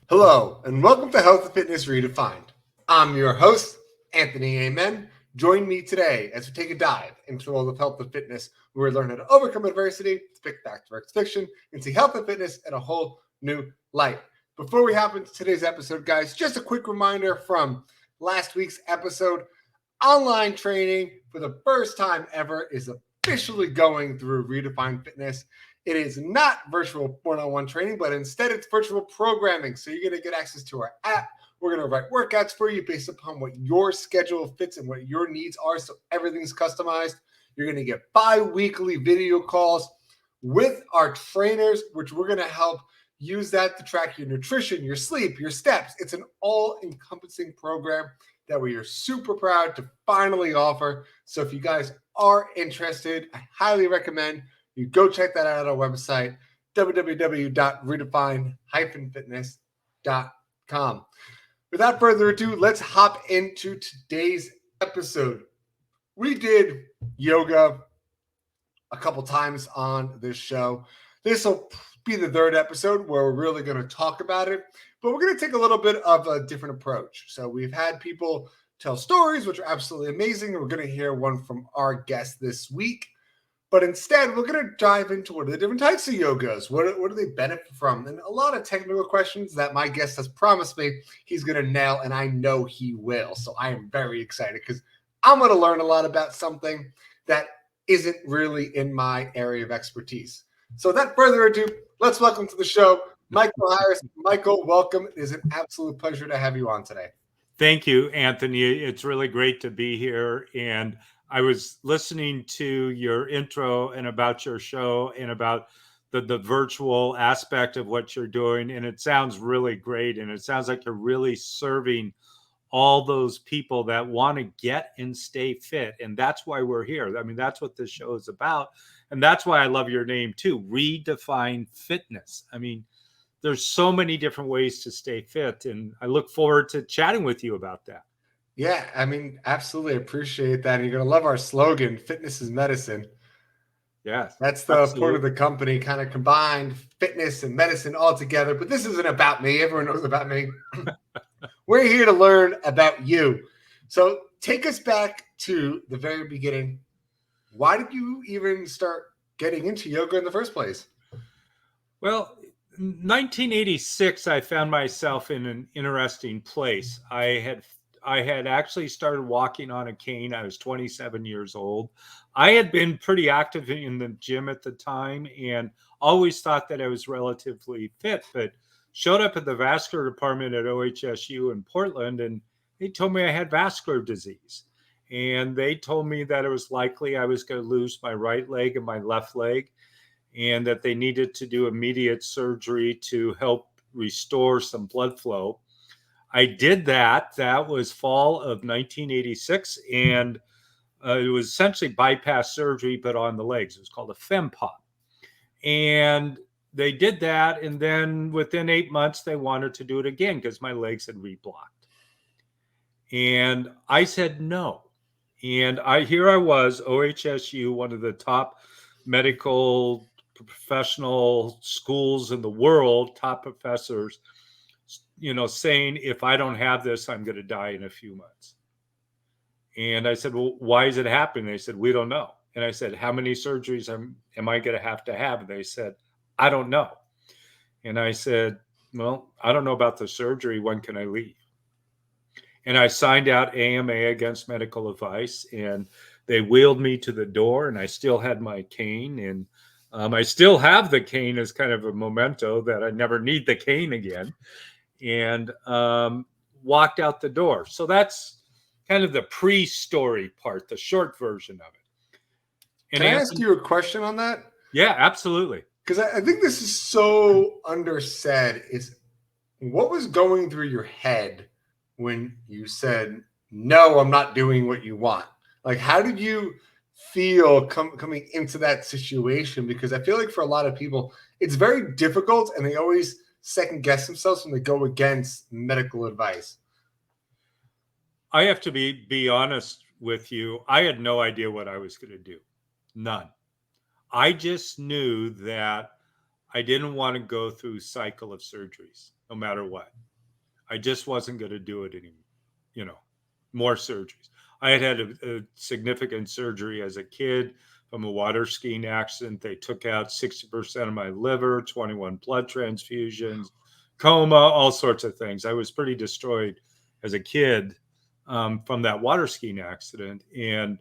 Hello, and welcome to Health and Fitness Redefined. I'm your host, Anthony Amen. Join me today as we take a dive into the world of health and fitness, where we learn how to overcome adversity, pick back to fiction, and see health and fitness in a whole new light. Before we hop into today's episode, guys, just a quick reminder from last week's episode. Online training for the first time ever is officially going through Redefined Fitness. It is not virtual one-on-one training, but instead it's virtual programming. So you're going to get access to our app. We're going to write workouts for you based upon what your schedule fits and what your needs are. So everything's customized. You're going to get bi-weekly video calls with our trainers, which we're going to help use that to track your nutrition, your sleep, your steps. It's an all-encompassing program that we are super proud to finally offer. So if you guys are interested, I highly recommend you go check that out at our website, www.redefine-fitness.com. Without further ado, let's hop into today's episode. We did yoga a couple times on this show. This will be the third episode where we're really going to talk about it, but we're going to take a little bit of a different approach. So we've had people tell stories, which are absolutely amazing. We're going to hear one from our guest this week. But instead, we're going to dive into what are the different types of yogas? What do they benefit from? And a lot of technical questions that my guest has promised me he's going to nail, and I know he will. So I am very excited because I'm going to learn a lot about something that isn't really in my area of expertise. So without further ado, let's welcome to the show, Michael Harris. Michael, welcome. It is an absolute pleasure to have you on today. Thank you, Anthony. It's really great to be here. And I was listening to your intro and about your show and about the virtual aspect of what you're doing. And it sounds really great. And it sounds like you're really serving all those people that want to get and stay fit. And that's why we're here. I mean, that's what this show is about. And that's why I love your name too, Redefine Fitness. I mean, there's so many different ways to stay fit. And I look forward to chatting with you about that. Yeah, I mean, absolutely appreciate that. And you're going to love our slogan, fitness is medicine. Yes. That's the point of the company, kind of combined fitness and medicine all together. But this isn't about me. Everyone knows about me. We're here to learn about you. So take us back to the very beginning. Why did you even start getting into yoga in the first place? Well, 1986, I found myself in an interesting place. I had actually started walking on a cane. I was 27 years old. I had been pretty active in the gym at the time and always thought that I was relatively fit, but showed up at the vascular department at OHSU in Portland, and they told me I had vascular disease. And they told me that it was likely I was going to lose my right leg and my left leg, and that they needed to do immediate surgery to help restore some blood flow. I did that. That was fall of 1986. And it was essentially bypass surgery, but on the legs. It was called a FemPop. And they did that. And then within 8 months, they wanted to do it again because my legs had reblocked. And I said no. And here I was, OHSU, one of the top medical professional schools in the world, top professors, saying, if I don't have this, I'm going to die in a few months. And I said, well, why is it happening? They said, we don't know. And I said, how many surgeries am I going to have? And they said, I don't know. And I said, well, I don't know about the surgery. When can I leave? And I signed out AMA against medical advice, and they wheeled me to the door, and I still had my cane. And I still have the cane as kind of a memento that I never need the cane again. And walked out the door. So that's kind of the pre-story part, the short version of it. And can I ask you a question on that? Yeah, absolutely. Because I think this is so undersaid. Is what was going through your head when you said, no, I'm not doing what you want? Like, how did you feel coming into that situation? Because I feel like for a lot of people, it's very difficult, and they always second guess themselves when they go against medical advice. I have to be honest with you. I had no idea what I was going to do. None. I just knew that I didn't want to go through cycle of surgeries, no matter what. I just wasn't going to do it anymore. You know, more surgeries. I had a significant surgery as a kid from a water skiing accident. They took out 60% of my liver, 21 blood transfusions, coma, all sorts of things. I was pretty destroyed as a kid from that water skiing accident. And,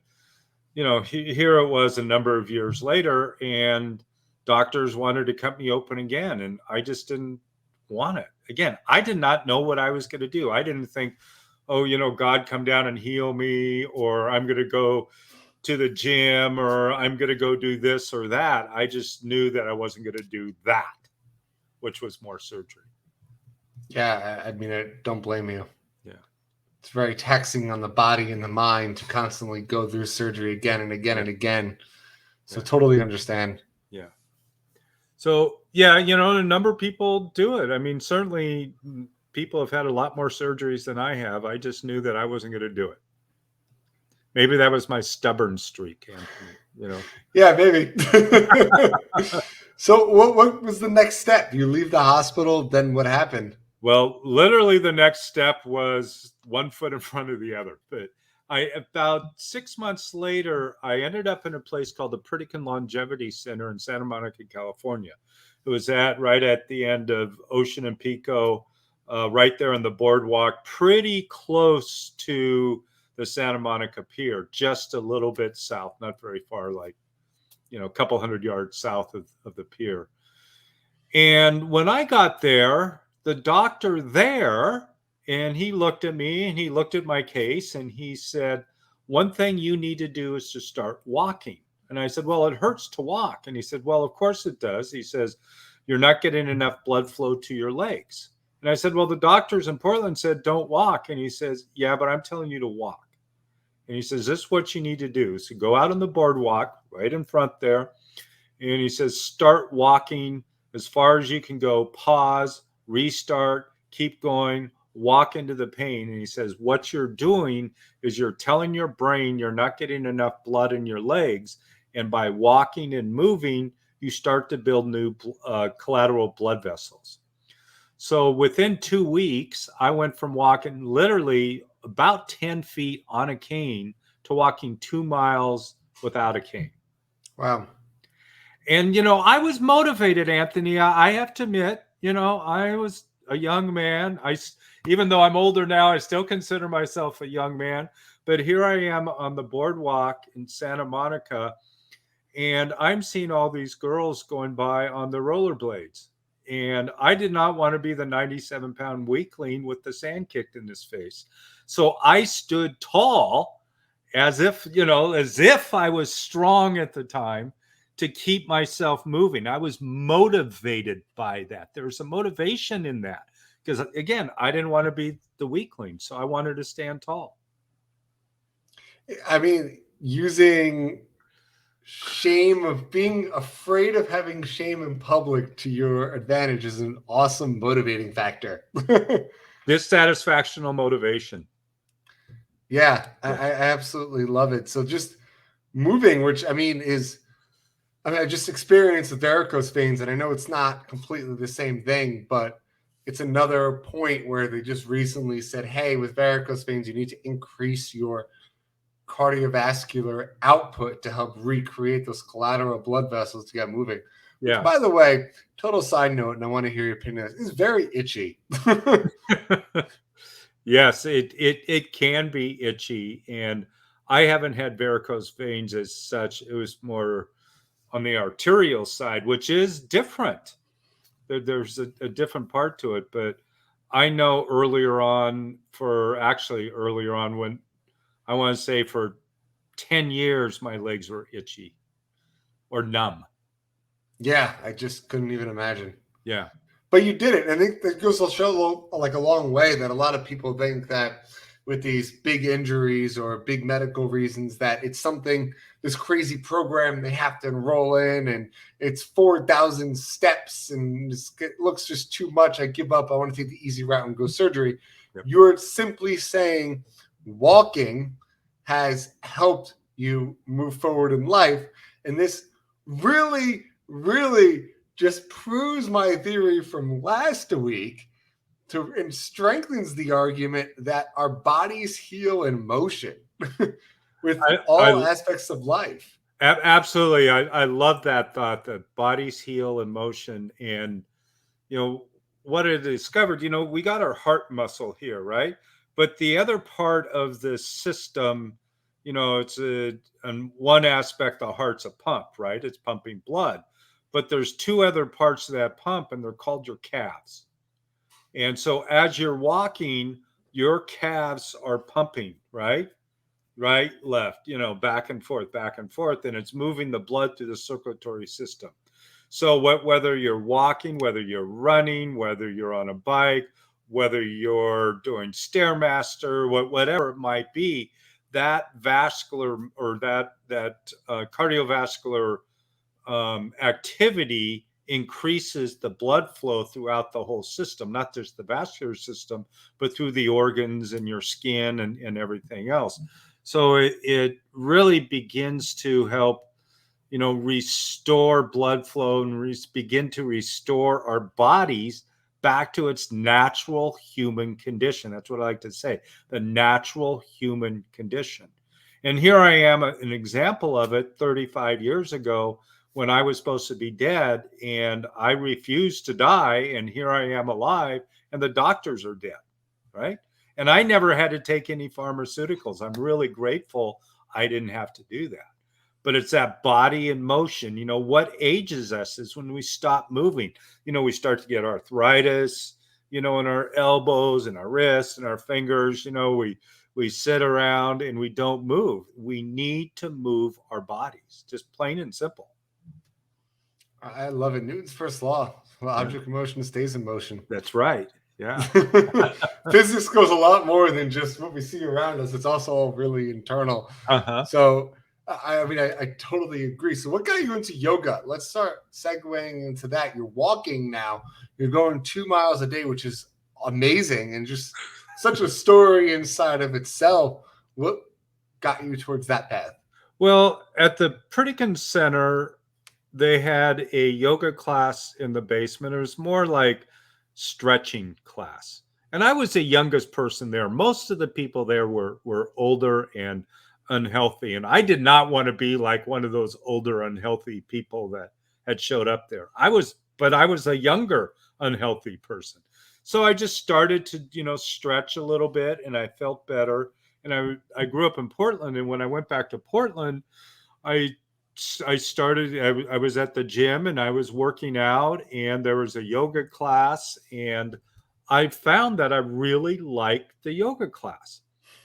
here it was a number of years later, and doctors wanted to cut me open again. And I just didn't want it. Again, I did not know what I was going to do. I didn't think, oh, God, come down and heal me, or I'm going to go to the gym, or I'm going to go do this or that. I just knew that I wasn't going to do that, which was more surgery. Yeah, I mean, I don't blame you. Yeah. It's very taxing on the body and the mind to constantly go through surgery again and again and again. So totally understand. Yeah. So, yeah, a number of people do it. I mean, certainly people have had a lot more surgeries than I have. I just knew that I wasn't going to do it. Maybe that was my stubborn streak, Anthony, Yeah, maybe. So what was the next step? You leave the hospital, then what happened? Well, literally the next step was one foot in front of the other. But about 6 months later, I ended up in a place called the Pritikin Longevity Center in Santa Monica, California. It was right at the end of Ocean and Pico, right there on the boardwalk, pretty close to the Santa Monica Pier, just a little bit south, not very far, like, a couple hundred yards south of the pier. And when I got there, the doctor there, and he looked at me and he looked at my case and he said, one thing you need to do is to start walking. And I said, well, it hurts to walk. And he said, well, of course it does. He says, you're not getting enough blood flow to your legs. And I said, well, the doctors in Portland said, don't walk. And he says, yeah, but I'm telling you to walk. And he says, this is what you need to do. So go out on the boardwalk right in front there. And he says, start walking as far as you can go, pause, restart, keep going, walk into the pain. And he says, what you're doing is you're telling your brain you're not getting enough blood in your legs. And by walking and moving, you start to build new collateral blood vessels. So within 2 weeks, I went from walking literally about 10 feet on a cane to walking 2 miles without a cane. Wow. And, I was motivated, Anthony. I have to admit, I was a young man. Even though I'm older now, I still consider myself a young man. But here I am on the boardwalk in Santa Monica, and I'm seeing all these girls going by on the rollerblades. And I did not want to be the 97-pound weakling with the sand kicked in his face. So I stood tall as if I was strong at the time to keep myself moving. I was motivated by that. There was a motivation in that because, again, I didn't want to be the weakling. So I wanted to stand tall. I mean, using shame of being afraid of having shame in public to your advantage is an awesome motivating factor. Dissatisfactional motivation. Yeah, I absolutely love it. So just moving, which I just experienced the varicose veins, and I know it's not completely the same thing, but it's another point where they just recently said, hey, with varicose veins, you need to increase your cardiovascular output to help recreate those collateral blood vessels to get moving. Yeah. Which, by the way, total side note, and I want to hear your opinion on this, it's very itchy. Yes, it can be itchy, and I haven't had varicose veins as such. It was more on the arterial side, which is different. There's a different part to it, but I know earlier on when I want to say for 10 years, my legs were itchy or numb. Yeah, I just couldn't even imagine. Yeah. But you did it. I think that goes to show like a long way that a lot of people think that with these big injuries or big medical reasons that it's something, this crazy program they have to enroll in and it's 4,000 steps and it looks just too much. I give up. I want to take the easy route and go surgery. Yep. You're simply saying walking has helped you move forward in life. And this really, really just proves my theory from last week and strengthens the argument that our bodies heal in motion with all I aspects of life. absolutely. I love that thought that bodies heal in motion. And, you know, what I discovered, we got our heart muscle here, right? But the other part of the system, it's on one aspect, the heart's a pump, right? It's pumping blood. But there's two other parts of that pump, and they're called your calves. And so as you're walking, your calves are pumping, right? Right, left, back and forth, and it's moving the blood through the circulatory system. So whether you're walking, whether you're running, whether you're on a bike, whether you're doing Stairmaster, whatever it might be, that vascular or that cardiovascular activity increases the blood flow throughout the whole system, not just the vascular system, but through the organs and your skin and everything else. So it really begins to help, restore blood flow and begin to restore our bodies back to its natural human condition. That's what I like to say, the natural human condition. And here I am, an example of it 35 years ago when I was supposed to be dead, and I refused to die, and here I am alive, and the doctors are dead, right? And I never had to take any pharmaceuticals. I'm really grateful I didn't have to do that. But it's that body in motion. What ages us is when we stop moving. We start to get arthritis, in our elbows and our wrists and our fingers. We sit around and we don't move. We need to move our bodies, just plain and simple. I love it. Newton's first law: object in motion stays in motion. That's right. Yeah. Physics goes a lot more than just what we see around us. It's also all really internal. Uh-huh. So, I totally agree. So what got you into yoga? Let's start segueing into that. You're walking now. You're going 2 miles a day, which is amazing and just such a story inside of itself. What got you towards that path? Well, at the Pritikin Center, they had a yoga class in the basement. It was more like stretching class. And I was the youngest person there. Most of the people there were older and unhealthy. And I did not want to be like one of those older, unhealthy people that had showed up there. But I was a younger, unhealthy person. So I just started to, stretch a little bit, and I felt better. And I grew up in Portland. And when I went back to Portland, I started, I was at the gym and I was working out, and there was a yoga class, and I found that I really liked the yoga class.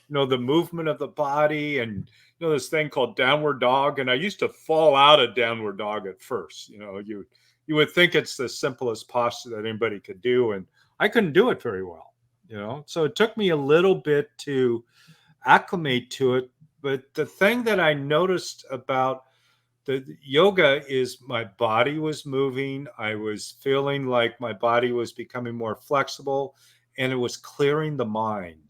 The movement of the body, and this thing called downward dog. And I used to fall out of downward dog at first. You would think it's the simplest posture that anybody could do, and I couldn't do it very well. So it took me a little bit to acclimate to it. But the thing that I noticed about the yoga is my body was moving. I was feeling like my body was becoming more flexible, and it was clearing the mind.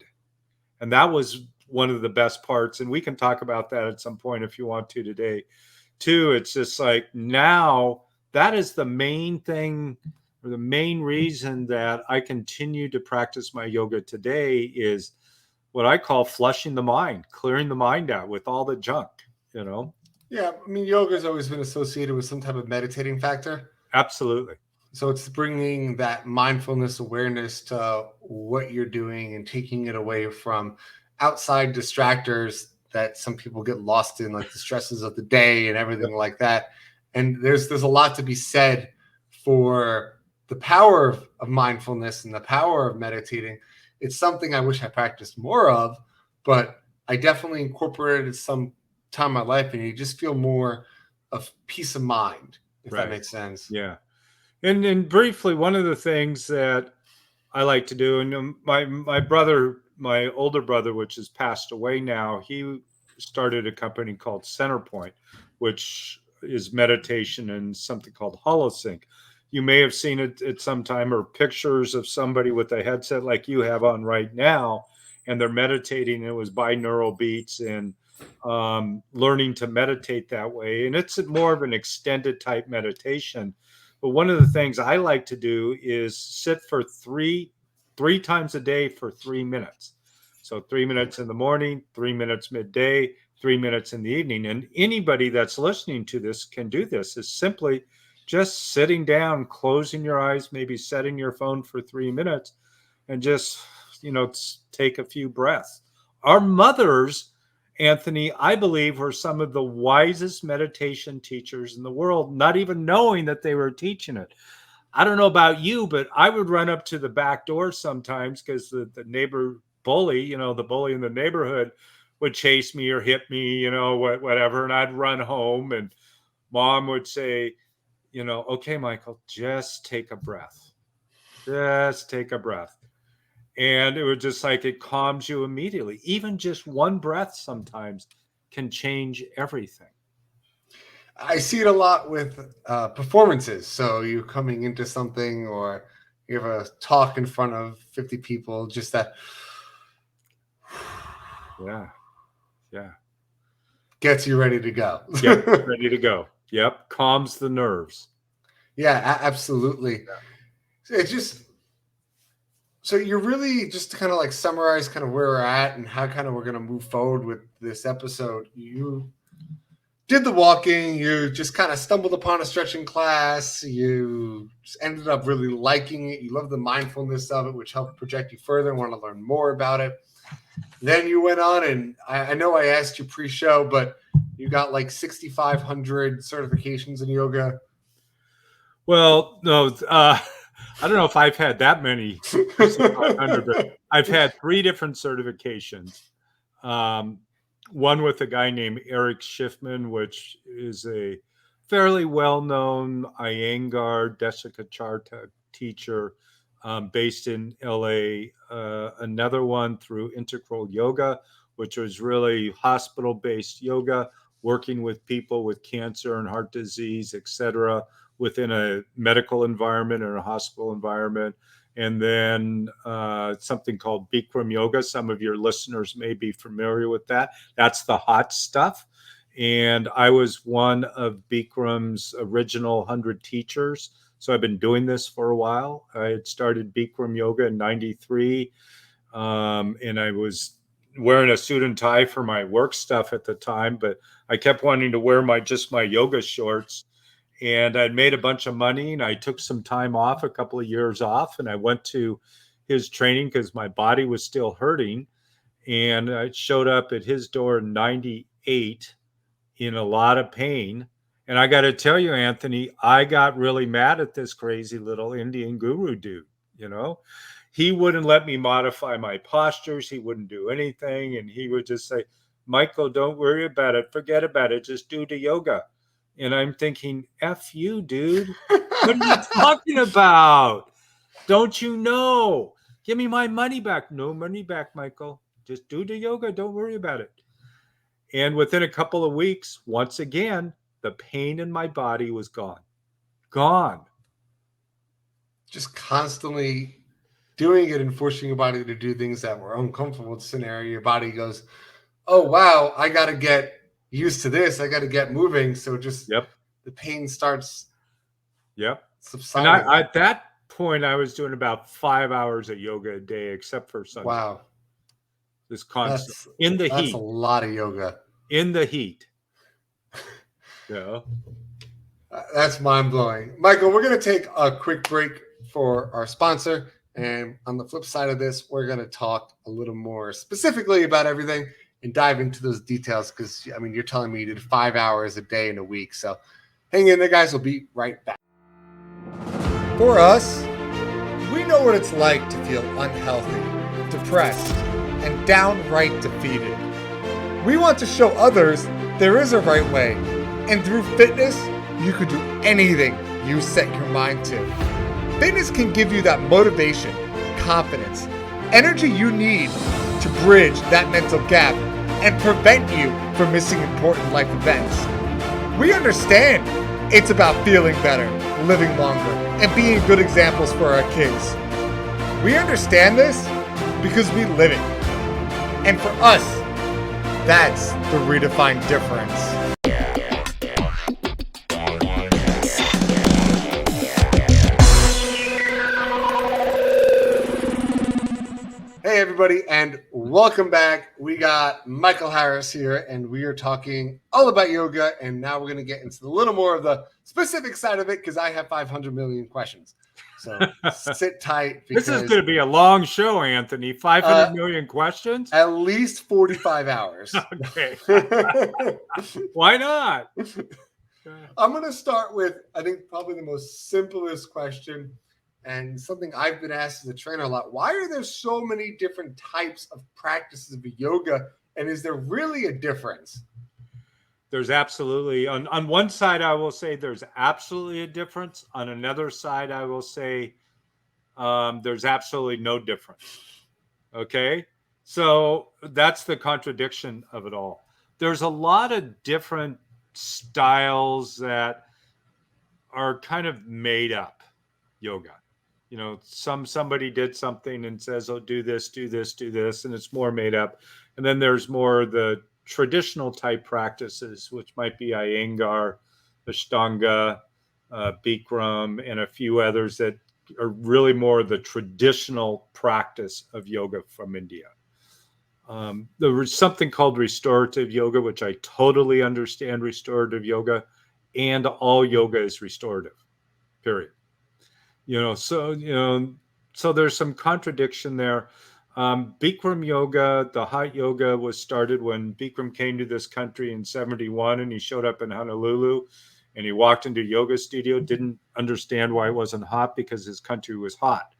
And that was one of the best parts. And we can talk about that at some point if you want to today too. It's just like, now that is the main thing, or the main reason that I continue to practice my yoga today, is what I call flushing the mind, clearing the mind out with all the junk. Yeah, yoga has always been associated with some type of meditating factor. Absolutely. So it's bringing that mindfulness awareness to what you're doing and taking it away from outside distractors that some people get lost in, like the stresses of the day and everything like that. And there's a lot to be said for the power of mindfulness and the power of meditating. It's something I wish I practiced more of, but I definitely incorporated some time in my life, and you just feel more of peace of mind, if that makes sense. Yeah. And briefly, one of the things that I like to do, and my brother, my older brother, which has passed away now, he started a company called Centerpoint, which is meditation and something called HoloSync. You may have seen it at some time, or pictures of somebody with a headset like you have on right now, and they're meditating. It was binaural beats, and learning to meditate that way. And it's more of an extended type meditation. But one of the things I like to do is sit for three times a day for 3 minutes. So 3 minutes in the morning, 3 minutes midday, 3 minutes in the evening. And anybody that's listening to this can do this. Is simply just sitting down, closing your eyes, maybe setting your phone for 3 minutes, and just, take a few breaths. Our mothers, Anthony, I believe, were some of the wisest meditation teachers in the world, not even knowing that they were teaching it. I don't know about you, but I would run up to the back door sometimes because the neighbor bully, the bully in the neighborhood would chase me or hit me, whatever. And I'd run home and mom would say, okay, Michael, just take a breath. Just take a breath. And it was just like it calms you immediately. Even just one breath sometimes can change everything. I see it a lot with performances. So you're coming into something or you have a talk in front of 50 people, just that. Yeah. Gets you ready to go. Yep, ready to go. Yep, calms the nerves. Yeah, absolutely. Yeah. It's just, so you're really, just to kind of like summarize kind of where we're at and how kind of we're going to move forward with this episode. You did the walking, you just kind of stumbled upon a stretching class, you just ended up really liking it, you love the mindfulness of it, which helped project you further and want to learn more about it. Then you went on, and I know I asked you pre-show, but you got like 6,500 certifications in yoga. Well, no, I don't know if I've had that many, 6,500, but I've had 3 different certifications. One with a guy named Eric Schiffman, which is a fairly well-known Iyengar Desicacharta teacher based in LA. Another one through Integral Yoga, which was really hospital-based yoga, working with people with cancer and heart disease, etc., within a medical environment or a hospital environment. And then something called Bikram Yoga. Some of your listeners may be familiar with that. That's the hot stuff. And I was one of Bikram's original 100 teachers. So I've been doing this for a while. I had started Bikram Yoga in 93. And I was wearing a suit and tie for my work stuff at the time, but I kept wanting to wear my yoga shorts. And I'd made a bunch of money, and I took some time off, a couple of years off, and I went to his training because my body was still hurting. And I showed up at his door in 98 in a lot of pain. And I got to tell you, Anthony, I got really mad at this crazy little Indian guru dude. He wouldn't let me modify my postures. He wouldn't do anything. And he would just say, Michael, don't worry about it. Forget about it. Just do the yoga. And I'm thinking, F you, dude. What are you talking about? Don't you know? Give me my money back. No money back, Michael. Just do the yoga. Don't worry about it. And within a couple of weeks, once again, the pain in my body was gone. Gone. Just constantly doing it and forcing your body to do things that were uncomfortable in the scenario. Your body goes, oh, wow, I got to get used to this. I got to get moving. So just the pain starts subsiding. And at that point, I was doing about 5 hours of yoga a day, except for Sunday. Wow. This constant in the heat. That's a lot of yoga. In the heat. Yeah. That's mind-blowing. Michael, we're going to take a quick break for our sponsor. And on the flip side of this, we're going to talk a little more specifically about everything and dive into those details because, you're telling me you did 5 hours a day in a week. So hang in there, guys. We'll be right back. For us, we know what it's like to feel unhealthy, depressed, and downright defeated. We want to show others there is a right way. And through fitness, you could do anything you set your mind to. Fitness can give you that motivation, confidence, energy you need to bridge that mental gap and prevent you from missing important life events. We understand it's about feeling better, living longer, and being good examples for our kids. We understand this because we live it. And for us, That's the redefined difference. Hey everybody, and welcome back. We got Michael Harris here, and we are talking all about yoga, and now we're going to get into a little more of the specific side of it because I have 500 million questions. So sit tight. This is going to be a long show, Anthony. 500 million questions? At least 45 hours. Okay. Why not? I'm going to start with, I think, probably the most simplest question, and something I've been asked as a trainer a lot. Why are there so many different types of practices of yoga? And is there really a difference? There's absolutely, on one side, I will say there's absolutely a difference. On another side, I will say there's absolutely no difference. Okay? So that's the contradiction of it all. There's a lot of different styles that are kind of made up yoga. You know, somebody did something and says, oh, do this, do this, do this, and it's more made up. And then there's more the traditional type practices, which might be Iyengar, Ashtanga, Bikram, and a few others that are really more the traditional practice of yoga from India. There was something called restorative yoga, which I totally understand restorative yoga, and all yoga is restorative, period. So there's some contradiction there. Bikram yoga, the hot yoga, was started when Bikram came to this country in 71, and he showed up in Honolulu, and he walked into a yoga studio, didn't understand why it wasn't hot because his country was hot.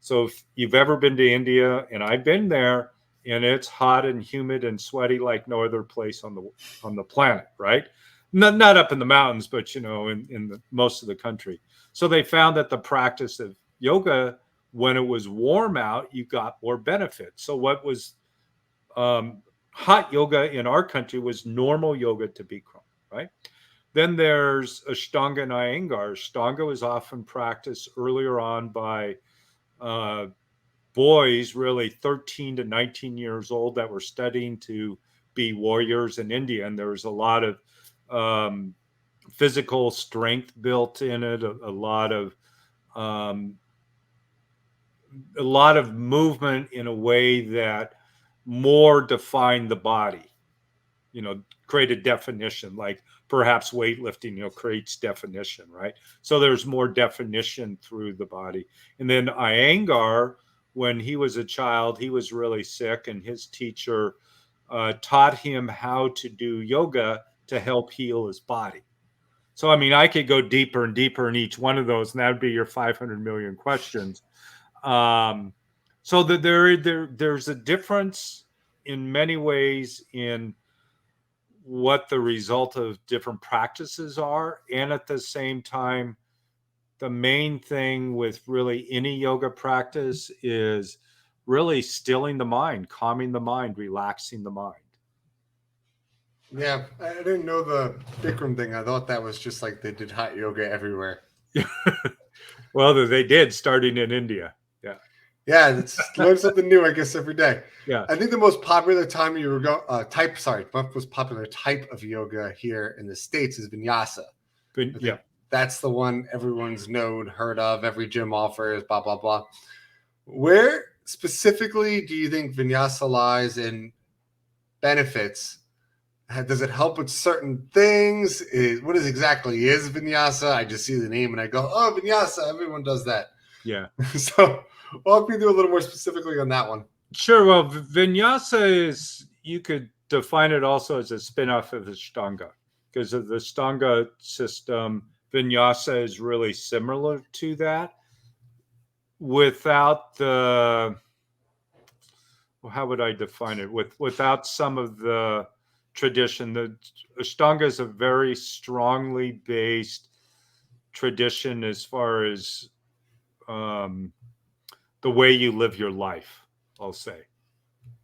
So if you've ever been to India, and I've been there, and it's hot and humid and sweaty like no other place on the planet, right? Not up in the mountains, but in most of the country. So they found that the practice of yoga, when it was warm out, you got more benefit. So what was hot yoga in our country was normal yoga to Bikram, right? Then there's Ashtanga and Iyengar. Ashtanga was often practiced earlier on by boys, really 13 to 19 years old, that were studying to be warriors in India. And there was a lot of physical strength built in it, a lot of movement in a way that more defined the body, created definition, like perhaps weightlifting, creates definition, right? So there's more definition through the body. And then Iyengar, when he was a child, he was really sick, and his teacher taught him how to do yoga to help heal his body. So, I mean, I could go deeper and deeper in each one of those, and that would be your 500 million questions. So that there's a difference in many ways in what the result of different practices are. And at the same time, the main thing with really any yoga practice is really stilling the mind, calming the mind, relaxing the mind. Yeah, I didn't know the Bikram thing. I thought that was just like they did hot yoga everywhere. Well, they did, starting in India. Yeah. Yeah, it's learn something new, I guess, every day. Yeah. I think the most popular most popular type of yoga here in the States is vinyasa. Yeah. That's the one everyone's heard of, every gym offers, blah, blah, blah. Where specifically do you think vinyasa lies in benefits? Does it help with certain things? What exactly is vinyasa? I just see the name and I go, oh, vinyasa, everyone does that. Yeah. So walk me through a little more specifically on that one. Sure. Well, vinyasa is, you could define it also as a spin-off of Ashtanga, because of the Ashtanga system. Vinyasa is really similar to that, without the, how would I define it? Without some of the tradition. The Ashtanga is a very strongly based tradition as far as the way you live your life, I'll say,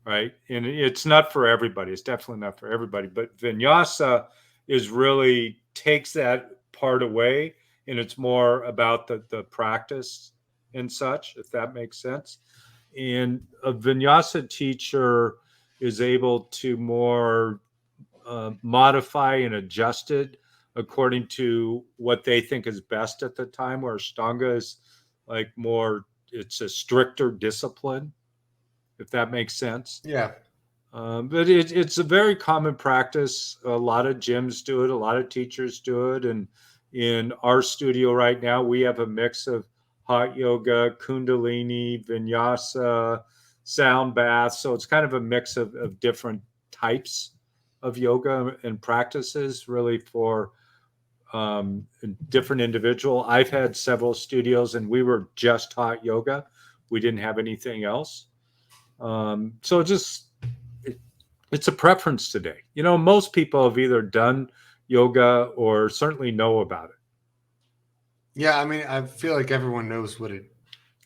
right? And it's not for everybody. It's definitely not for everybody. But vinyasa is really takes that part away, and it's more about the practice and such, if that makes sense. And a vinyasa teacher is able to more modify and adjust it according to what they think is best at the time, where Ashtanga is like more, it's a stricter discipline, if that makes sense. Yeah. But it's a very common practice. A lot of gyms do it, a lot of teachers do it. And in our studio right now, we have a mix of hot yoga, kundalini, vinyasa, sound bath. So it's kind of a mix of different types of yoga and practices, really for different individual. I've had several studios and we were just hot yoga. We didn't have anything else. So just it's a preference today. Most people have either done yoga or certainly know about it. Yeah, I mean, I feel like everyone knows what it,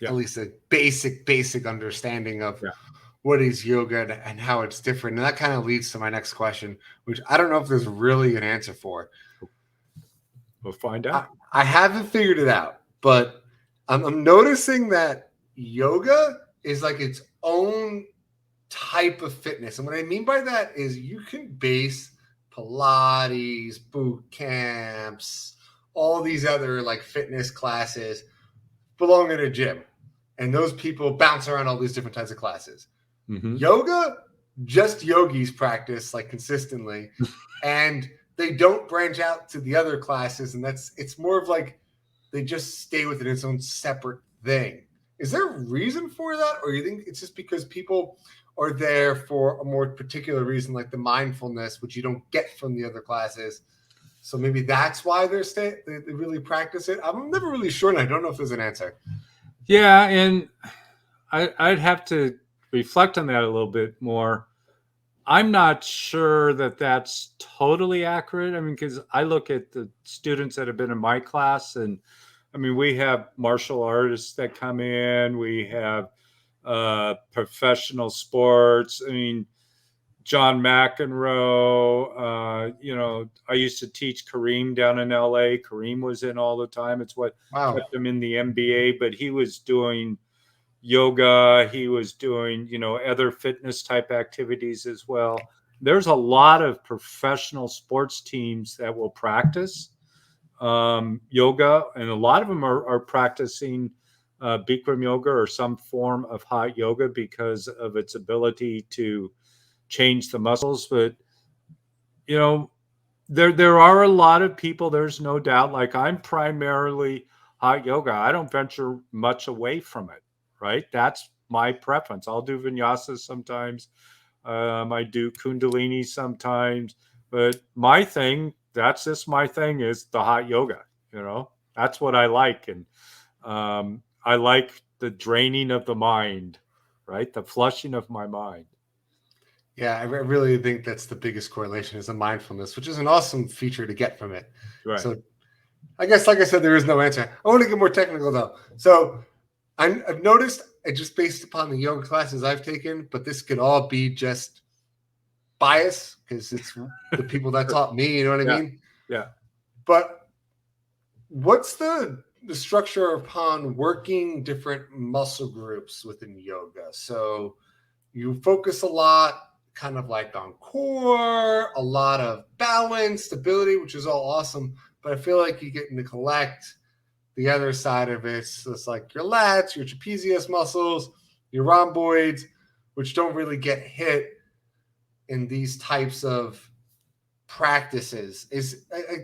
Yeah. at least a basic understanding of Yeah. what is yoga and how it's different. And that kind of leads to my next question, which I don't know if there's really an answer for. We'll find I, out. I haven't figured it out, but I'm noticing that yoga is like its own type of fitness. And what I mean by that is you can base Pilates, boot camps, all these other like fitness classes belong in a gym. And those people bounce around all these different types of classes. Mm-hmm. Yoga, just yogis practice like consistently. And they don't branch out to the other classes. And it's more of like they just stay within its own separate thing. Is there a reason for that? Or you think it's just because people are there for a more particular reason, like the mindfulness, which you don't get from the other classes? So maybe that's why they really practice it. I'm never really sure, and I don't know if there's an answer. Yeah, and I'd have to reflect on that a little bit more. I'm not sure that that's totally accurate. I mean, because I look at the students that have been in my class, and I mean, we have martial artists that come in, we have professional sports. I mean, John McEnroe. I used to teach Kareem down in LA. Kareem was in all the time. It's what Wow. kept him in the NBA, but he was doing yoga. He was doing, other fitness type activities as well. There's a lot of professional sports teams that will practice yoga, and a lot of them are practicing Bikram yoga or some form of hot yoga because of its ability to change the muscles. But you know, there are a lot of people, there's no doubt. Like, I'm primarily hot yoga. I don't venture much away from it, right? That's my preference. I'll do vinyasa sometimes. I do kundalini sometimes, but that's just my thing, is the hot yoga. That's what I like. And I like the draining of the mind, right? The flushing of my mind. Yeah, I really think that's the biggest correlation is the mindfulness, which is an awesome feature to get from it. Right. So I guess, like I said, there is no answer. I want to get more technical, though. So I've noticed, just based upon the yoga classes I've taken, but this could all be just bias because it's the people that taught me, you know what I mean? Yeah. But what's the structure upon working different muscle groups within yoga? So you focus a lot kind of like on core, a lot of balance, stability, which is all awesome. But I feel like you get to neglect the other side of it. So it's like your lats, your trapezius muscles, your rhomboids, which don't really get hit in these types of practices.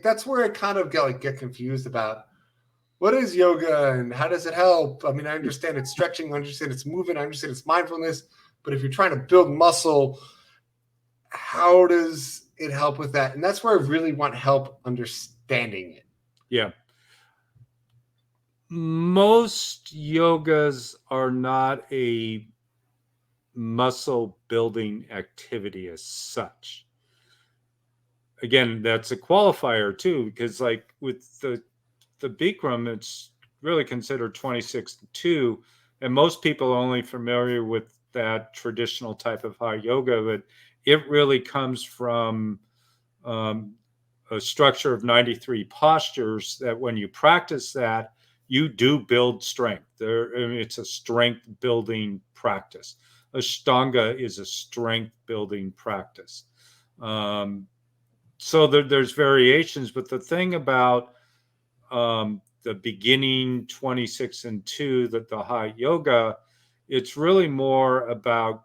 That's where I kind of get confused about what is yoga and how does it help? I mean, I understand it's stretching, I understand it's movement, I understand it's mindfulness, but if you're trying to build muscle, how does it help with that? And that's where I really want help understanding it. Yeah. Most yogas are not a muscle building activity as such. Again, that's a qualifier too, because like with the Bikram, it's really considered 26-2, and most people are only familiar with that traditional type of hot yoga, but it really comes from a structure of 93 postures that when you practice that, you do build strength. It's a strength building practice. Ashtanga is a strength building practice. So there's variations, but the thing about the beginning 26 and 2, that the hot yoga, it's really more about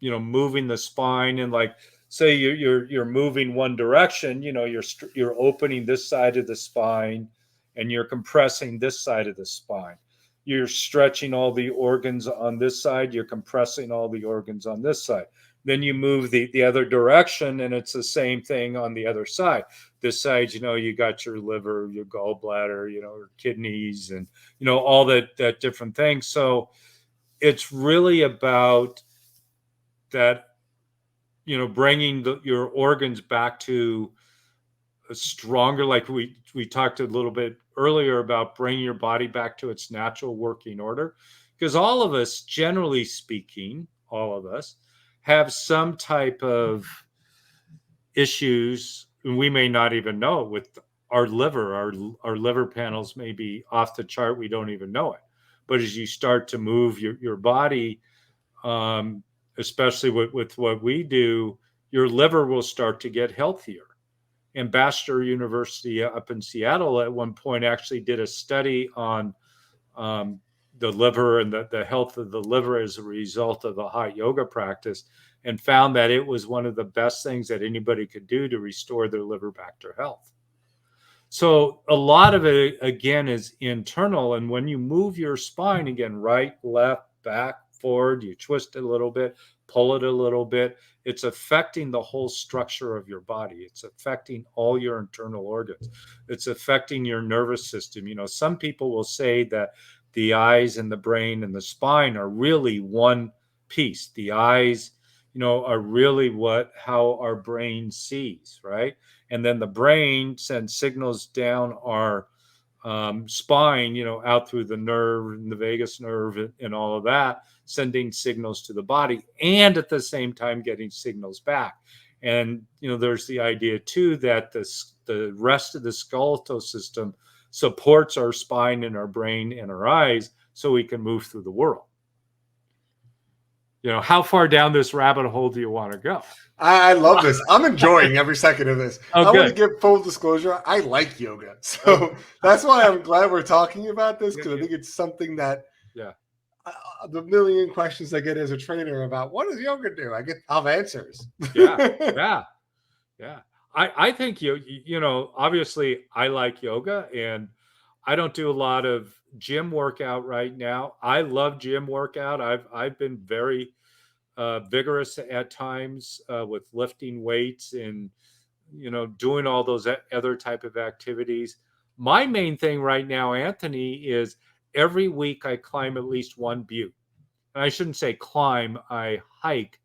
moving the spine, and like say you're moving one direction, you're opening this side of the spine and you're compressing this side of the spine. You're stretching all the organs on this side, you're compressing all the organs on this side. Then you move the other direction and it's the same thing on the other side. This side, you got your liver, your gallbladder, your kidneys, and all that different things. So it's really about that, bringing your organs back to a stronger, like we talked a little bit earlier about bringing your body back to its natural working order. Because all of us, generally speaking, all of us have some type of issues, and we may not even know with our liver. Our liver panels may be off the chart. We don't even know it. But as you start to move your body, especially with what we do, your liver will start to get healthier. And Baxter University up in Seattle at one point actually did a study on the liver and the health of the liver as a result of the hot yoga practice, and found that it was one of the best things that anybody could do to restore their liver back to health. So a lot of it, again, is internal. And when you move your spine, again, right, left, back, forward, you twist it a little bit, pull it a little bit, it's affecting the whole structure of your body. It's affecting all your internal organs. It's affecting your nervous system. Some people will say that the eyes and the brain and the spine are really one piece. The eyes, are really how our brain sees, right? And then the brain sends signals down our spine, out through the nerve and the vagus nerve and all of that, sending signals to the body, and at the same time getting signals back. And there's the idea too that the rest of the skeletal system supports our spine and our brain and our eyes, so we can move through the world. How far down this rabbit hole do you want to go? I love this. I'm enjoying every second of this. Oh, I want to good. give full disclosure. I like yoga. So that's why I'm glad we're talking about this, because I think it's something that the million questions I get as a trainer about what does yoga do? I'll have answers. Yeah. I think obviously I like yoga, and I don't do a lot of gym workout right now. I love gym workout. I've been very vigorous at times with lifting weights and doing all those other type of activities. My main thing right now, Anthony, is every week I climb at least one butte. And I shouldn't say climb, I hike,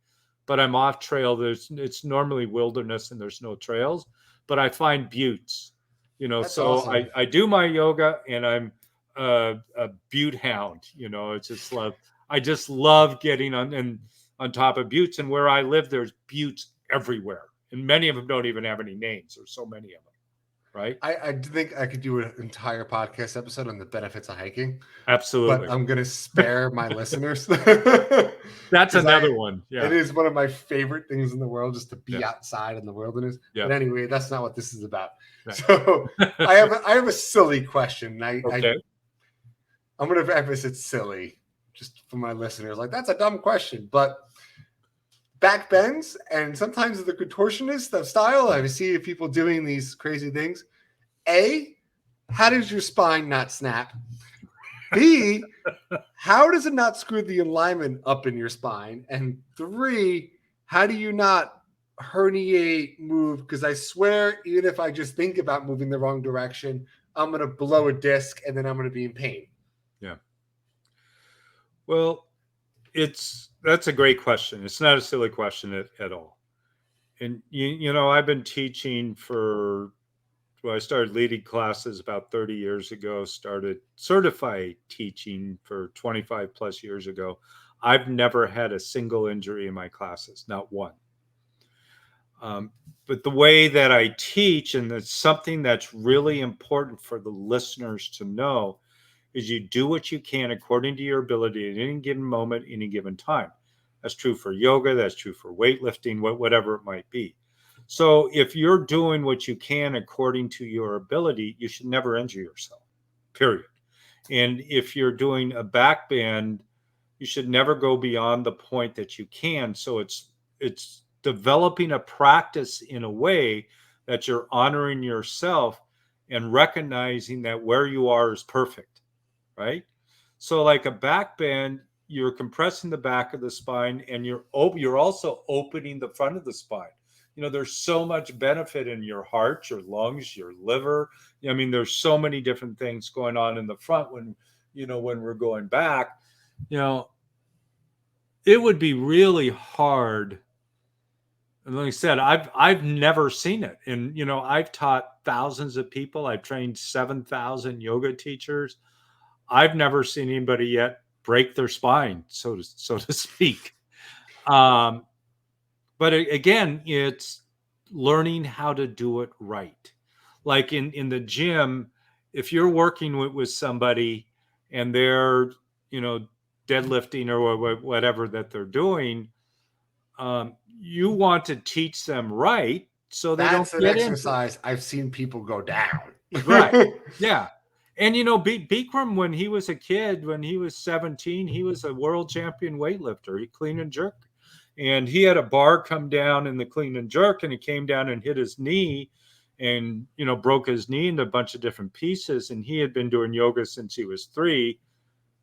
but I'm off trail. It's normally wilderness and there's no trails, but I find buttes. That's so awesome. I do my yoga, and I'm a butte hound. It's I just love getting on top of buttes. And where I live, there's buttes everywhere, and many of them don't even have any names. There's so many of them, right? I think I could do an entire podcast episode on the benefits of hiking. Absolutely. But I'm going to spare my listeners. That's another one. Yeah. It is one of my favorite things in the world, just to be outside in the wilderness. Yeah. But anyway, that's not what this is about. Right. So I have a silly question. I'm going to emphasize it's silly just for my listeners. Like, that's a dumb question, but back bends and sometimes the contortionist of style, I see people doing these crazy things. A, how does your spine not snap? B, how does it not screw the alignment up in your spine? And 3, how do you not herniate, move? Because I swear, even if I just think about moving the wrong direction, I'm going to blow a disc and then I'm going to be in pain. Yeah. Well, that's a great question. It's not a silly question at all. And, I've been teaching I started leading classes about 30 years ago, started certified teaching for 25 plus years ago. I've never had a single injury in my classes, not one. But the way that I teach, and it's something that's really important for the listeners to know, is you do what you can according to your ability at any given moment, any given time. That's true for yoga. That's true for weightlifting, whatever it might be. So if you're doing what you can according to your ability, you should never injure yourself, period. And if you're doing a back bend, you should never go beyond the point that you can. So it's developing a practice in a way that you're honoring yourself and recognizing that where you are is perfect, right? So like a back bend, you're compressing the back of the spine, and you're also opening the front of the spine. There's so much benefit in your heart, your lungs, your liver. I mean, there's so many different things going on in the front when we're going back. It would be really hard. And like I said, I've never seen it. And I've taught thousands of people. I've trained 7,000 yoga teachers. I've never seen anybody yet break their spine, so to speak. But again, it's learning how to do it right. Like in the gym, if you're working with somebody and they're, deadlifting or whatever that they're doing, you want to teach them right so they don't That's an get injured. exercise I've seen people go down. Right. Yeah. And Bikram, when he was a kid, when he was 17, he was a world champion weightlifter. He clean and jerk. And he had a bar come down in the clean and jerk, and he came down and hit his knee and, broke his knee into a bunch of different pieces. And he had been doing yoga since he was 3,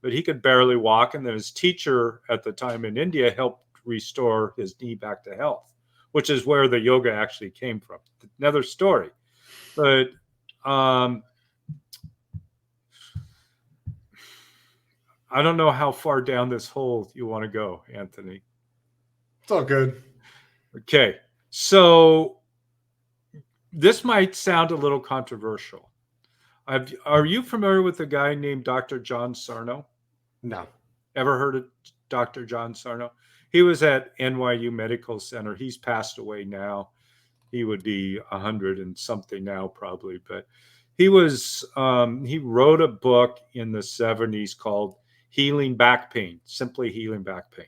but he could barely walk. And then his teacher at the time in India helped restore his knee back to health, which is where the yoga actually came from. Another story. But I don't know how far down this hole you want to go, Anthony. It's all good. Okay. So this might sound a little controversial. Are you familiar with a guy named Dr. John Sarno? No. Ever heard of Dr. John Sarno? He was at NYU Medical Center. He's passed away now. He would be 100 and something now, probably. But he wrote a book in the 70s called Healing Back Pain, simply Healing Back Pain.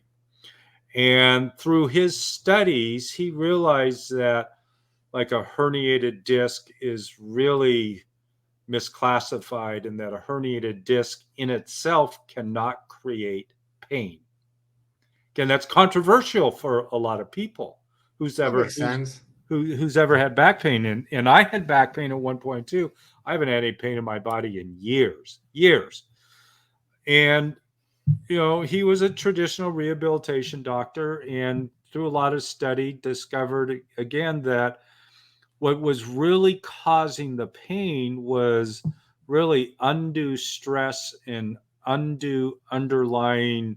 And through his studies, he realized that like a herniated disc is really misclassified, and that a herniated disc in itself cannot create pain. Again, that's controversial for a lot of people who's ever had back pain. And I had back pain at one point too. I haven't had any pain in my body in years. And he was a traditional rehabilitation doctor, and through a lot of study discovered again that what was really causing the pain was really undue stress and undue underlying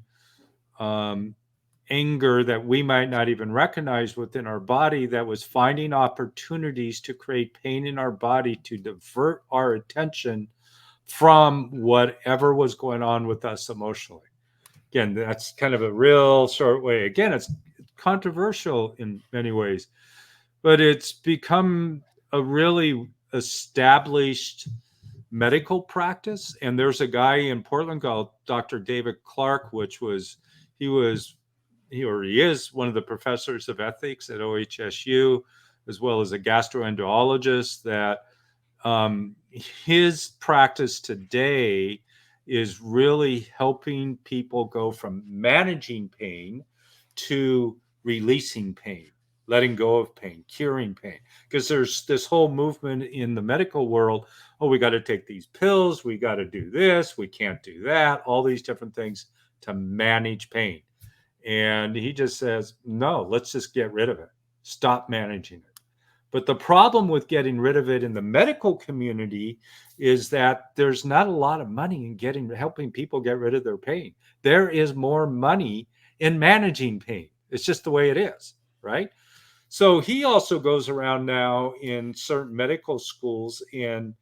anger that we might not even recognize within our body, that was finding opportunities to create pain in our body to divert our attention from whatever was going on with us emotionally. Again, that's kind of a real short way. Again, it's controversial in many ways, but it's become a really established medical practice. And there's a guy in Portland called Dr. David Clark, he is one of the professors of ethics at OHSU, as well as a gastroenterologist, that his practice today is really helping people go from managing pain to releasing pain, letting go of pain, curing pain. Because there's this whole movement in the medical world, we got to take these pills, we got to do this, we can't do that, all these different things to manage pain. And he just says, no, let's just get rid of it. Stop managing it. But the problem with getting rid of it in the medical community is that there's not a lot of money in helping people get rid of their pain. There is more money in managing pain. It's just the way it is, right? So he also goes around now in certain medical schools and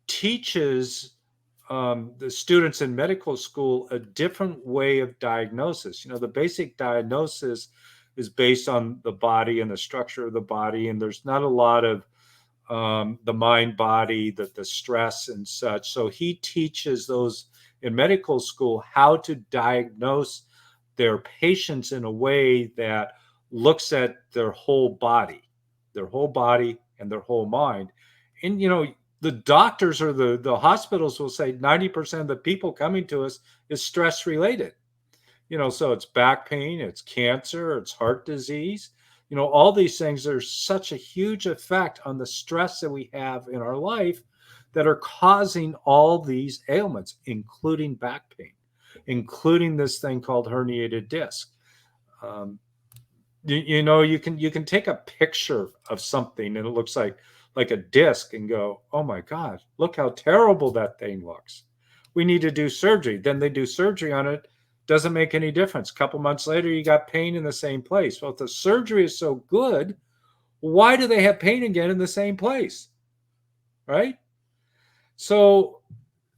teaches the students in medical school a different way of diagnosis. The basic diagnosis is based on the body and the structure of the body, and there's not a lot of the mind body, the stress and such. So he teaches those in medical school how to diagnose their patients in a way that looks at their whole body and their whole mind. And, the doctors or the hospitals will say 90% of the people coming to us is stress related. So it's back pain, it's cancer, it's heart disease, all these things. There's such a huge effect on the stress that we have in our life that are causing all these ailments, including back pain, including this thing called herniated disc. You can take a picture of something and it looks like a disc and go, oh my God, look how terrible that thing looks. We need to do surgery. Then they do surgery on it. Doesn't make any difference. A couple months later, you got pain in the same place. Well, if the surgery is so good, why do they have pain again in the same place? Right? So,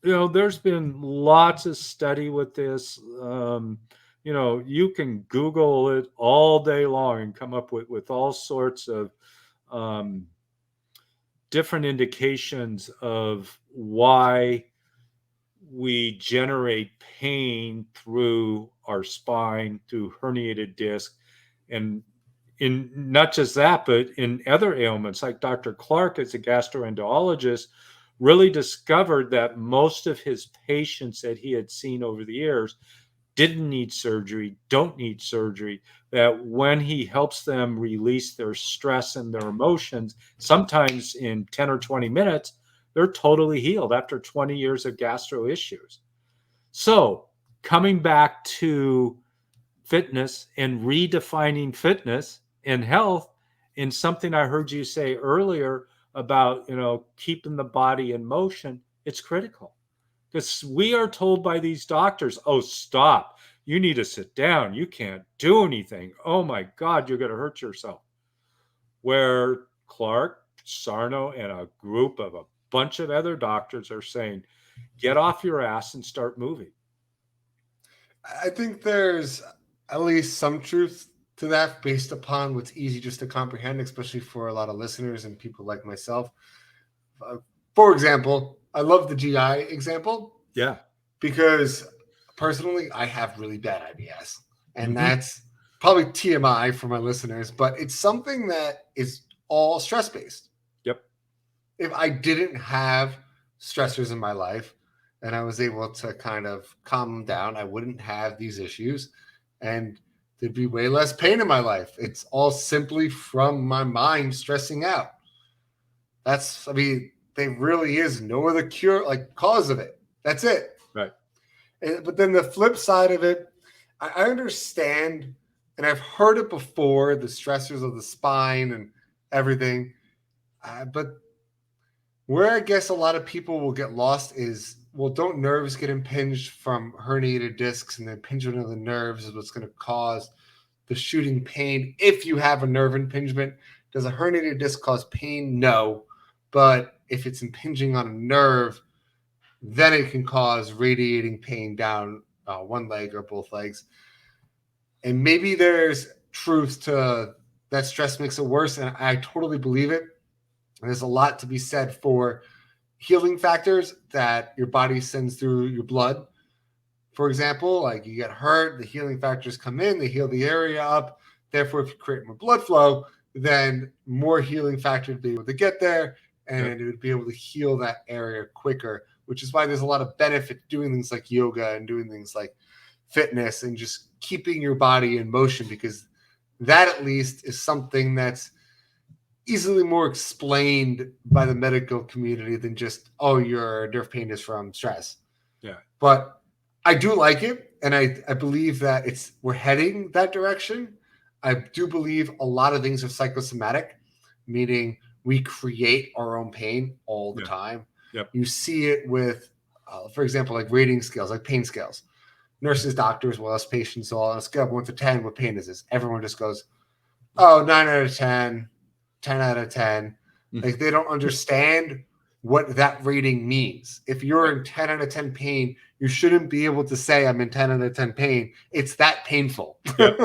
there's been lots of study with this. You can Google it all day long and come up with all sorts of different indications of why we generate pain through our spine, through herniated disc. And in not just that, but in other ailments, like Dr. Clark, as a gastroenterologist, really discovered that most of his patients that he had seen over the years didn't need surgery, don't need surgery, that when he helps them release their stress and their emotions, sometimes in 10 or 20 minutes, they're totally healed after 20 years of gastro issues. So coming back to fitness and redefining fitness and health, in something I heard you say earlier about, keeping the body in motion, it's critical. Because we are told by these doctors, oh, stop. You need to sit down. You can't do anything. Oh, my God, you're going to hurt yourself. Where Clark, Sarno, and a group of a bunch of other doctors are saying, get off your ass and start moving. I think there's at least some truth to that based upon what's easy just to comprehend, especially for a lot of listeners and people like myself. For example, I love the GI example. Yeah. Because personally, I have really bad IBS. And that's probably TMI for my listeners, but it's something that is all stress-based. Yep. If I didn't have stressors in my life and I was able to kind of calm them down, I wouldn't have these issues and there'd be way less pain in my life. It's all simply from my mind stressing out. There really is no other cause of it. That's it. Right. But then the flip side of it, I understand, and I've heard it before, the stressors of the spine and everything. But where I guess a lot of people will get lost is, well, don't nerves get impinged from herniated discs, and the impingement of the nerves is what's going to cause the shooting pain if you have a nerve impingement. Does a herniated disc cause pain? No. But if it's impinging on a nerve, then it can cause radiating pain down one leg or both legs. And maybe there's truth to that stress makes it worse, and I totally believe it. And there's a lot to be said for healing factors that your body sends through your blood. For example, like you get hurt, the healing factors come in, they heal the area up. Therefore, if you create more blood flow, then more healing factor would be able to get there, and it would be able to heal that area quicker, which is why there's a lot of benefit to doing things like yoga and doing things like fitness and just keeping your body in motion, because that at least is something that's easily more explained by the medical community than just, oh, your nerve pain is from stress. Yeah. But I do like it, and I believe that we're heading that direction. I do believe a lot of things are psychosomatic, meaning we create our own pain all the time. Yep. You see it with, for example, like rating scales, like pain scales. Nurses, doctors will ask patients all on a scale of 1 to 10, what pain is this? Everyone just goes, oh, 9 out of 10, 10 out of 10. Like they don't understand what that rating means. If you're in 10 out of 10 pain, you shouldn't be able to say I'm in 10 out of 10 pain. It's that painful. Yep.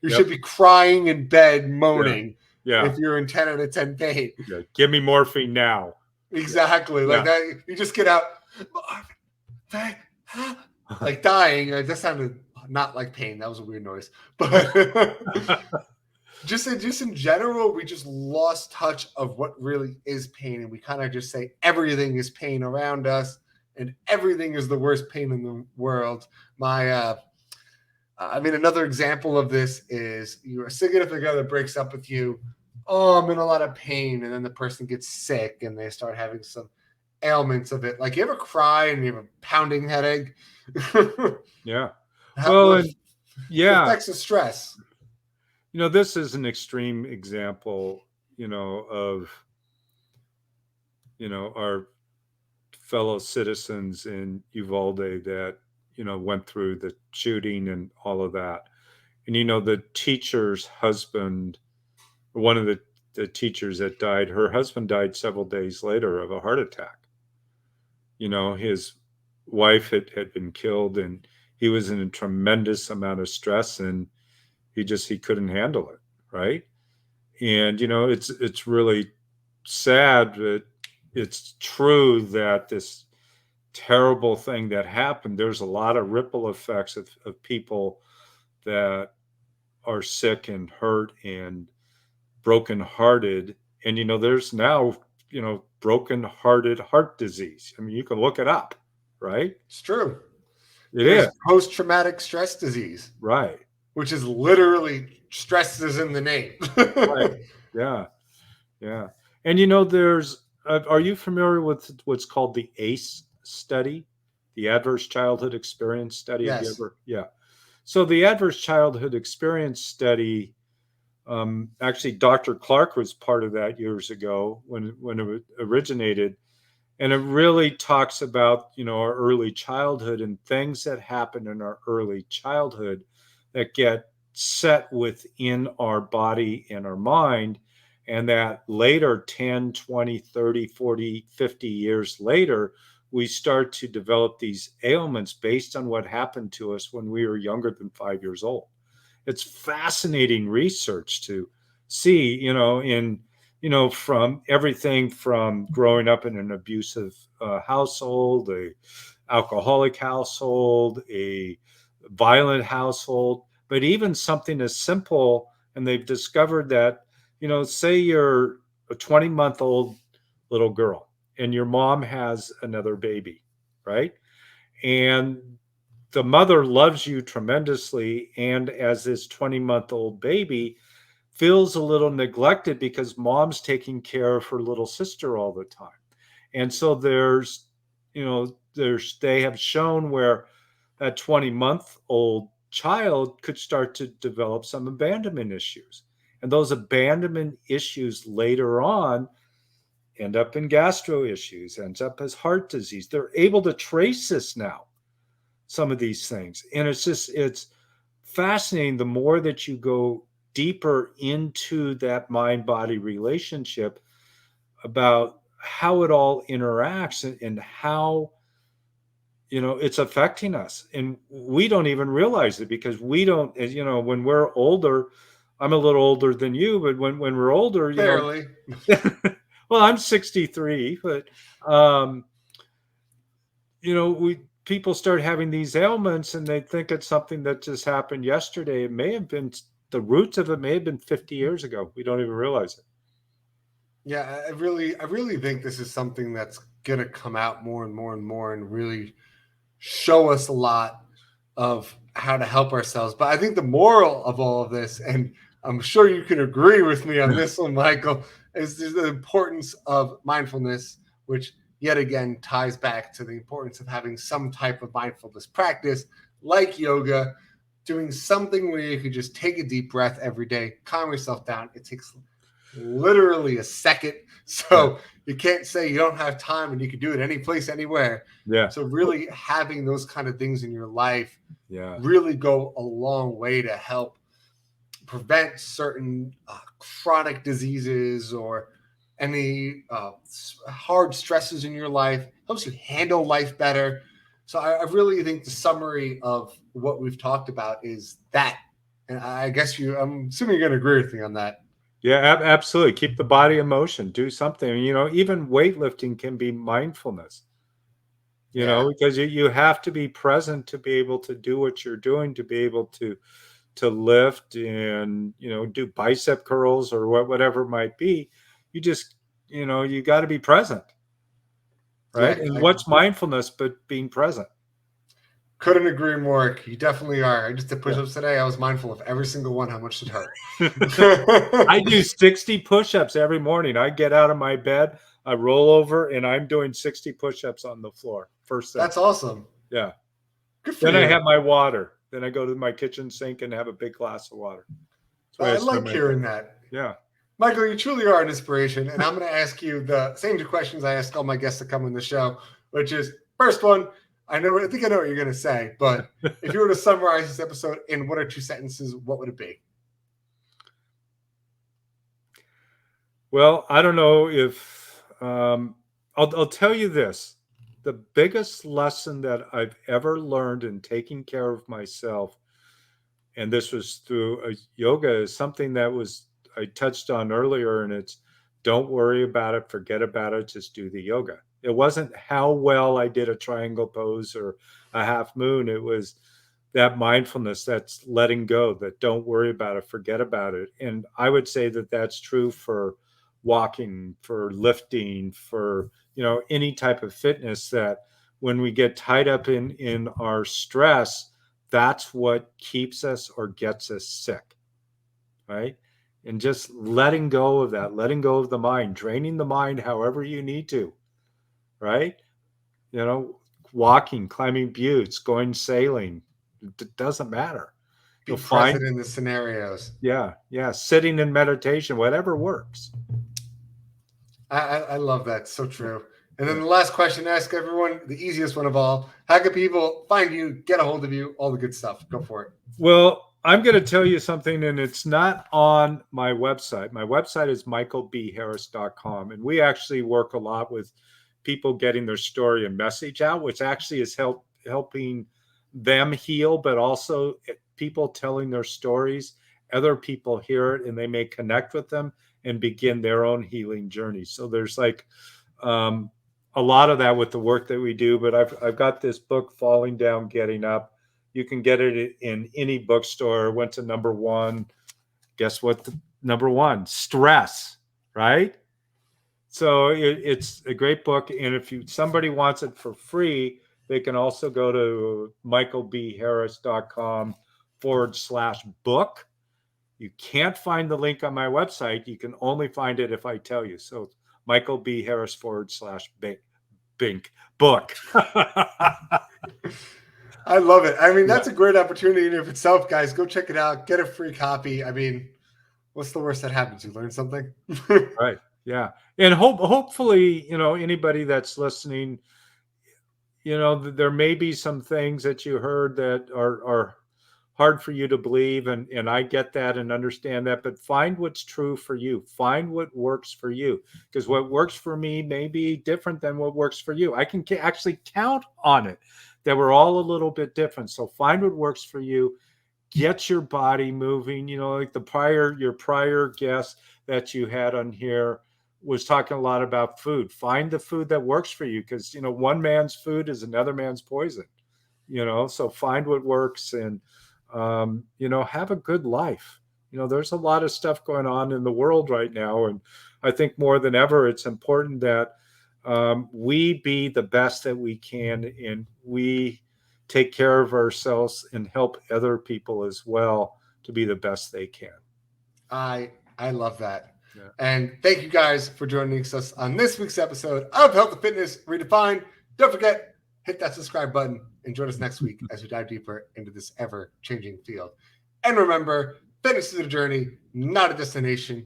You should be crying in bed, moaning if you're in 10 out of 10 pain. Yeah. Give me morphine now. Exactly. Like that. You just get out. like dying. That sounded not like pain. That was a weird noise. But just in general, we just lost touch of what really is pain, and we kind of just say everything is pain around us, and everything is the worst pain in the world. Another example of this is your significant other breaks up with you. Oh, I'm in a lot of pain, and then the person gets sick, and they start having some ailments of it. Like, you ever cry and you have a pounding headache? Yeah. Well, The and yeah, effects of stress. this is an extreme example, of, our fellow citizens in Uvalde that, went through the shooting and all of that. And, the teacher's husband, one of the teachers that died, her husband died several days later of a heart attack. His wife had been killed, and he was in a tremendous amount of stress, and he couldn't handle it. Right. And, it's really sad, but it's true that this terrible thing that happened, there's a lot of ripple effects of people that are sick and hurt and brokenhearted. And, there's now, broken-hearted heart disease. I mean, you can look it up, right? It's true. It There's is. post-traumatic stress disease, Right. which is literally stress is in the name. Right. Yeah. Yeah. And, are you familiar with what's called the ACE study, the Adverse Childhood Experience Study? Have you Yes. ever? Yeah. So the Adverse Childhood Experience Study, actually, Dr. Clark was part of that years ago when it originated, and it really talks about our early childhood and things that happen in our early childhood that get set within our body and our mind, and that later 10, 20, 30, 40, 50 years later, we start to develop these ailments based on what happened to us when we were younger than 5 years old. It's fascinating research to see, from everything from growing up in an abusive household, a alcoholic household, a violent household, but even something as simple. And they've discovered that, say you're a 20-month-old little girl and your mom has another baby, right? And the mother loves you tremendously, and as this 20-month-old baby feels a little neglected because mom's taking care of her little sister all the time. And so they have shown where that 20-month-old child could start to develop some abandonment issues, and those abandonment issues later on end up in gastro issues, ends up as heart disease. They're able to trace this now, some of these things. And it's fascinating. The more that you go deeper into that mind body relationship, about how it all interacts and how it's affecting us, and we don't even realize it because we don't, when we're older. I'm a little older than you, but when we're older, Barely. well, I'm 63, but we people start having these ailments and they think it's something that just happened yesterday. It may have been, the roots of it may have been 50 years ago. We don't even realize it. Yeah, I really think this is something that's gonna come out more and more and more, and really show us a lot of how to help ourselves. But I think the moral of all of this, and I'm sure you can agree with me on this one, Michael, is the importance of mindfulness, which yet again ties back to the importance of having some type of mindfulness practice like yoga, doing something where you could just take a deep breath every day, calm yourself down. It takes literally a second. So you can't say you don't have time and you can do it any place, anywhere. Yeah. So really having those kind of things in your life Yeah. really go a long way to help prevent certain chronic diseases or any hard stresses in your life, helps you handle life better. So I really think the summary of what we've talked about is that. And I guess I'm assuming you're going to agree with me on that. Yeah, absolutely. Keep the body in motion. Do something. Even weightlifting can be mindfulness. you know, because you have to be present to be able to do what you're doing, to be able to lift and, you know, do bicep curls or whatever it might be. You just, you know, you got to be present, right? Yeah, And I what's mindfulness but being present? couldn't agree more. You definitely are. I just did Yeah. push-ups today. I was mindful of every single one, how much it hurt. I do 60 push-ups every morning. I get out of my bed, I roll over, and I'm doing 60 push-ups on the floor first thing. That's awesome. Yeah. Good for Then I you. have my water. Then I go to my kitchen sink and have a big glass of water. That's the way I I start like my hearing day. that. Yeah. Michael, you truly are an inspiration. And I'm going to ask you the same two questions I ask all my guests to come on the show, which is first one, I think I know what you're going to say, but if you were to summarize this episode in one or two sentences, what would it be? Well, I don't know if I'll tell you this. The biggest lesson that I've ever learned in taking care of myself, and this was through yoga, is something that was I touched on earlier, and it's don't worry about it, forget about it, just do the yoga. It wasn't how well I did a triangle pose or a half moon. It was that mindfulness, that's letting go, that don't worry about it, forget about it. And I would say that that's true for walking, for lifting, for, you know, any type of fitness, that when we get tied up in our stress, that's what keeps us or gets us sick, right? And just letting go of that, letting go of the mind, draining the mind however you need to, right? You know, walking, climbing buttes, going sailing, it doesn't matter. Be You'll present find, in the scenarios. yeah, sitting in meditation, whatever works. I love that. So true. And then Yeah. the last question I ask everyone, the easiest one of all, how can people find you, get a hold of you, all the good stuff? Go for it. Well, I'm going to tell you something, and it's not on my website. My website is michaelbharris.com, and we actually work a lot with people getting their story and message out, which actually is helping them heal, but also people telling their stories. Other people hear it, and they may connect with them and begin their own healing journey. So there's like um, a lot of that with the work that we do. But I've got this book, Falling Down, Getting Up. You can get it in any bookstore. Went to number one. Guess what? Number one, stress, right? So it's a great book. And if somebody wants it for free, they can also go to michaelbharris.com/book. You can't find the link on my website. You can only find it if I tell you. So Michael B. Harris/bink book. I love it. I mean, Yeah. that's a great opportunity in of itself, guys. Go check it out. Get a free copy. I mean, what's the worst that happens? You learn something. Right. Yeah. And hopefully, you know, anybody that's listening, you know, there may be some things that you heard that are hard for you to believe, and I get that and understand that, but find what's true for you. Find what works for you, because what works for me may be different than what works for you. I can actually count on it that we're all a little bit different. So find what works for you. Get your body moving. You know, like your prior guest that you had on here was talking a lot about food. Find the food that works for you, because, you know, one man's food is another man's poison, you know. So find what works, and you know, have a good life. You know, there's a lot of stuff going on in the world right now, and I think more than ever it's important that we be the best that we can, and we take care of ourselves and help other people as well to be the best they can. I love that. Yeah. And thank you guys for joining us on this week's episode of Health and Fitness Redefined. Don't forget, hit that subscribe button and join us next week as we dive deeper into this ever-changing field. And remember, fitness is a journey, not a destination.